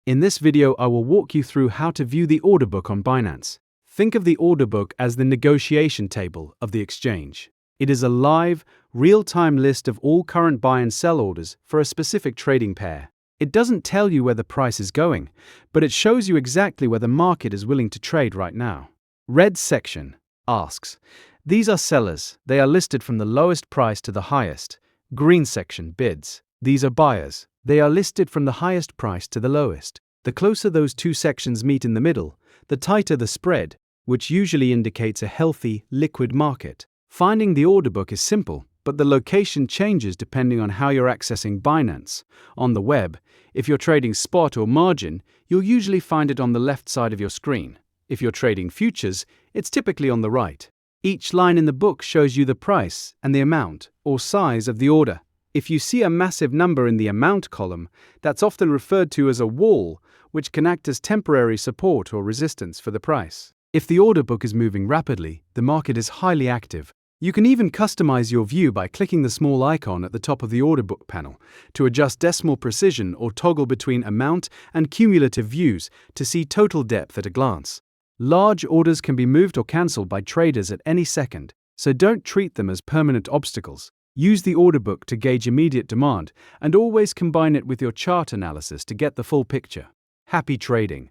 In this video, I will walk you through how to view the order book on Binance. Think of the order book as the negotiation table of the exchange. It is a live, real-time list of all current buy and sell orders for a specific trading pair. It doesn't tell you where the price is going, but it shows you exactly where the market is willing to trade right now. Red section asks, these are sellers, they are listed from the lowest price to the highest. Green section bids, these are buyers, they are listed from the highest price to the lowest. The closer those two sections meet in the middle, the tighter the spread, which usually indicates a healthy, liquid market. Finding the order book is simple, but the location changes depending on how you're accessing Binance. On the web, if you're trading spot or margin, you'll usually find it on the left side of your screen. If you're trading futures, it's typically on the right. Each line in the book shows you the price and the amount, or size of the order. If you see a massive number in the amount column, that's often referred to as a wall, which can act as temporary support or resistance for the price. If the order book is moving rapidly, the market is highly active. You can even customize your view by clicking the small icon at the top of the order book panel to adjust decimal precision or toggle between amount and cumulative views to see total depth at a glance. Large orders can be moved or cancelled by traders at any second, so don't treat them as permanent obstacles. Use the order book to gauge immediate demand and always combine it with your chart analysis to get the full picture. Happy trading!